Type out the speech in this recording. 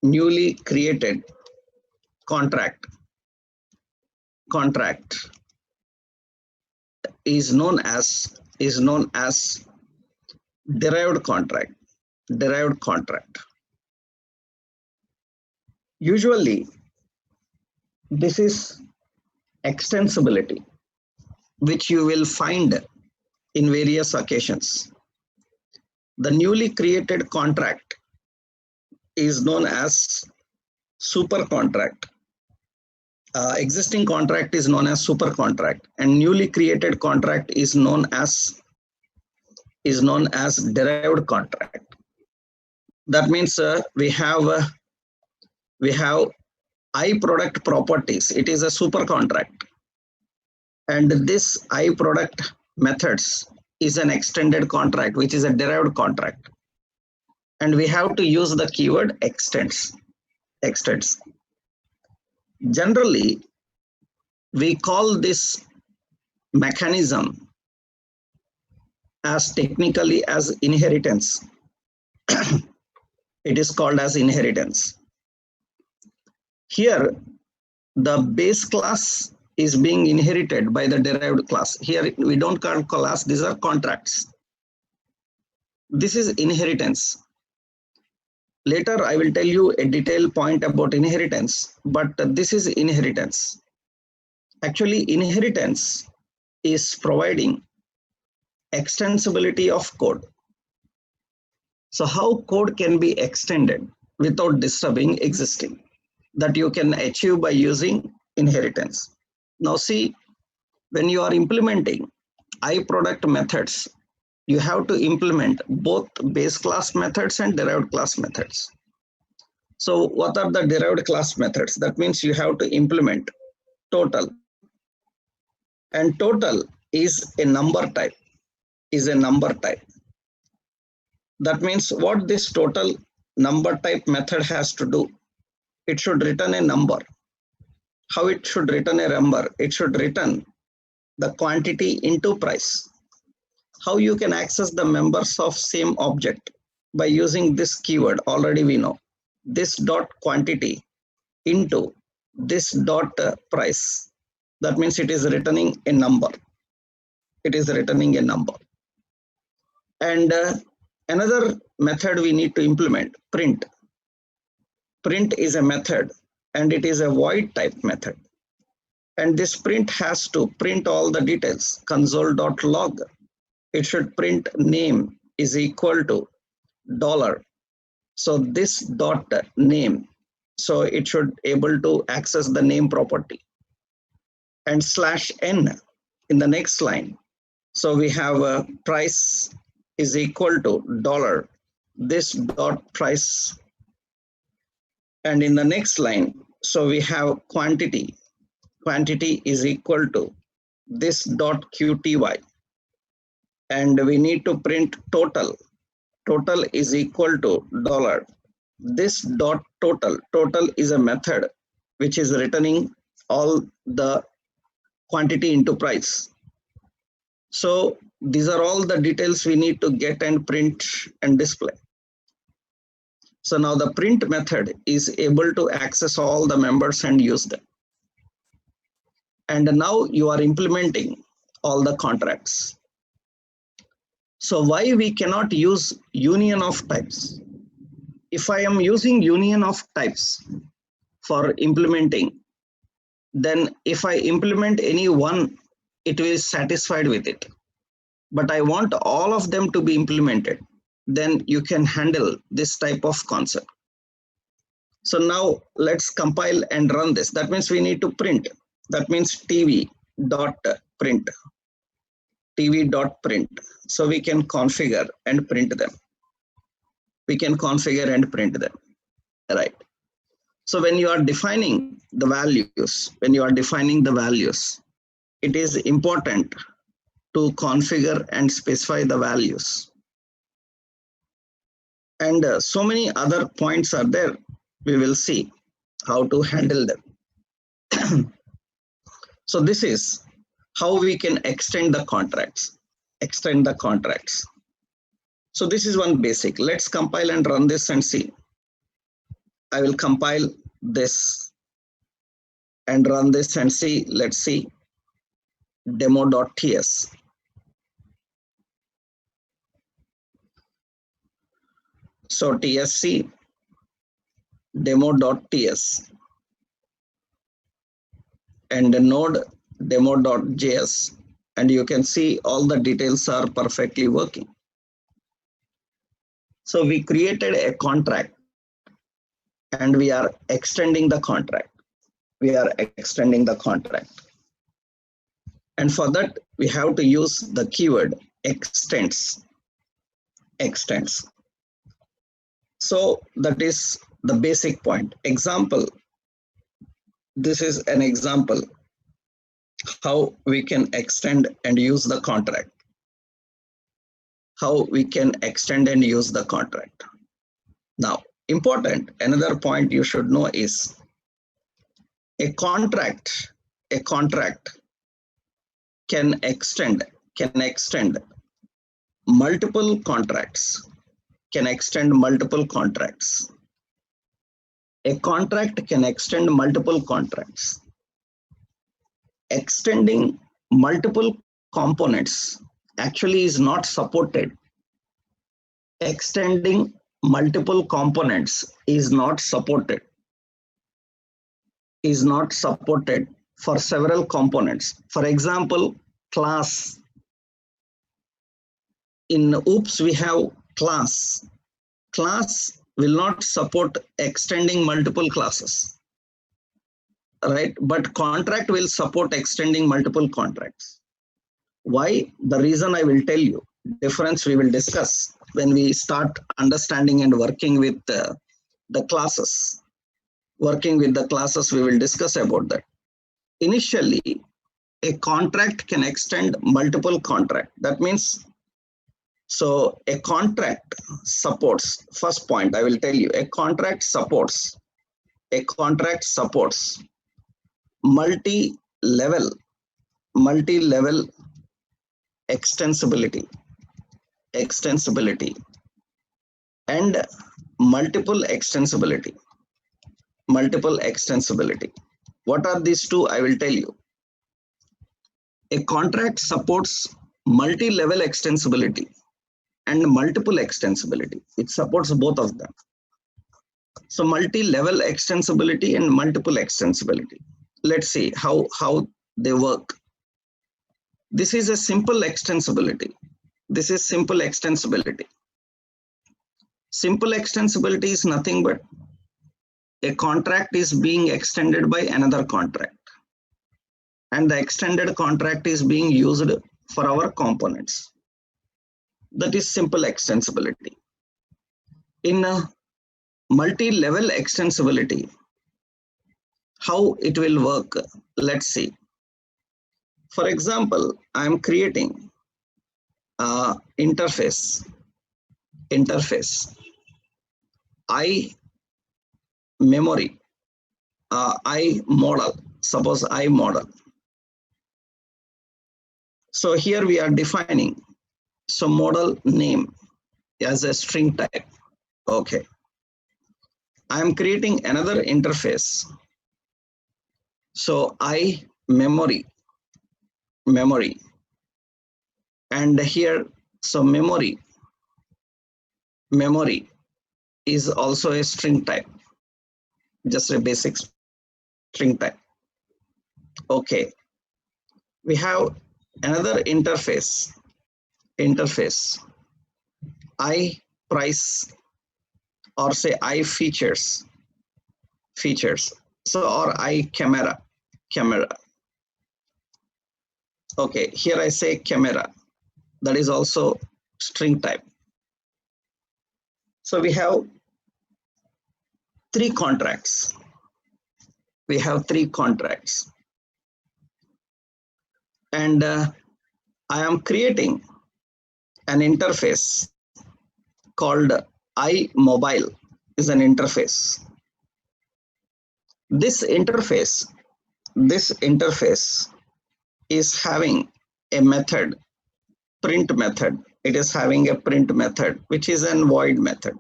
newly created contract is known as derived contract. Usually this is extensibility, which you will find in various occasions. The newly created contract is known as super contract. Existing contract is known as super contract, and newly created contract is known as derived contract. That means we have I product properties. It is a super contract, and this I product methods is an extended contract, which is a derived contract, and we have to use the keyword extends. Generally, we call this mechanism as technically as inheritance. It is called as inheritance. Here, the base class is being inherited by the derived class. Here, we don't call class, these are contracts. This is inheritance. Later, I will tell you a detailed point about inheritance, but this is inheritance. Actually, inheritance is providing extensibility of code. So how code can be extended without disturbing existing? That you can achieve by using inheritance. Now see, when you are implementing iProduct methods, you have to implement both base class methods and derived class methods. So what are the derived class methods? That means you have to implement total. And total is a number type. That means what this total number type method has to do, it should return a number. How it should return a number? It should return the quantity into price. How you can access the members of same object? By using this keyword, already we know. This dot quantity into this dot price. That means it is returning a number. And another method we need to implement, print. Print is a method and it is a void type method. And this print has to print all the details, console.log. It should print name is equal to $. So this dot name, so it should able to access the name property. And /n in the next line. So we have a price is equal to $. This dot price. And in the next line, so we have quantity is equal to this dot qty. And we need to print total is equal to $. This dot total is a method which is returning all the quantity into price. So these are all the details we need to get and print and display. So now the print method is able to access all the members and use them. And now you are implementing all the contracts. So why we cannot use union of types? If I am using union of types for implementing, then if I implement any one, it will be satisfied with it. But I want all of them to be implemented. Then you can handle this type of concept. So now let's compile and run this. That means we need to print. That means tv.print. So we can configure and print them. Right. So when you are defining the values, it is important to configure and specify the values. And so many other points are there. We will see how to handle them. So this is how we can extend the contracts. So this is one basic. Let's compile and run this and see. I will compile this and run this and see. Let's see demo.ts. So tsc demo.ts and the node demo.js, and you can see all the details are perfectly working. So we created a contract and we are extending the contract. We are extending the contract. And for that, we have to use the keyword extends. Extends. So that is the basic point. Example. This is an example how we can extend and use the contract. How we can extend and use the contract. Now, important, another point you should know is a contract can extend multiple contracts, can extend multiple contracts. A contract can extend multiple contracts. Extending multiple components actually is not supported. Extending multiple components is not supported for several components. For example, class. In OOPS, we have class. Class will not support extending multiple classes, right? But contract will support extending multiple contracts. Why? The reason I will tell you. Difference we will discuss when we start understanding and working with the classes. Working with the classes, we will discuss about that. Initially, a contract can extend multiple contracts. That means, so a contract supports, first point I will tell you, a contract supports multi-level extensibility and multiple extensibility. What are these two? I will tell you. A contract supports multi-level extensibility and multiple extensibility. It supports both of them. So multi-level extensibility and multiple extensibility. Let's see how they work. This is a simple extensibility. This is simple extensibility. Simple extensibility is nothing but a contract is being extended by another contract, and the extended contract is being used for our components. That is simple extensibility. In a multi-level extensibility, how it will work? Let's see. For example, I am creating interface. I memory. I model. Suppose I model. So here we are defining. So model name as a string type. Okay. I am creating another interface. So I memory. And here, so memory is also a string type, just a basic string type. Okay. We have another interface. I price, or say I features. So, or I camera. Okay, here I say camera. That is also string type. So we have three contracts. And I am creating an interface called iMobile is an interface. This interface is having a method, print method. It is having a print method, which is a void method.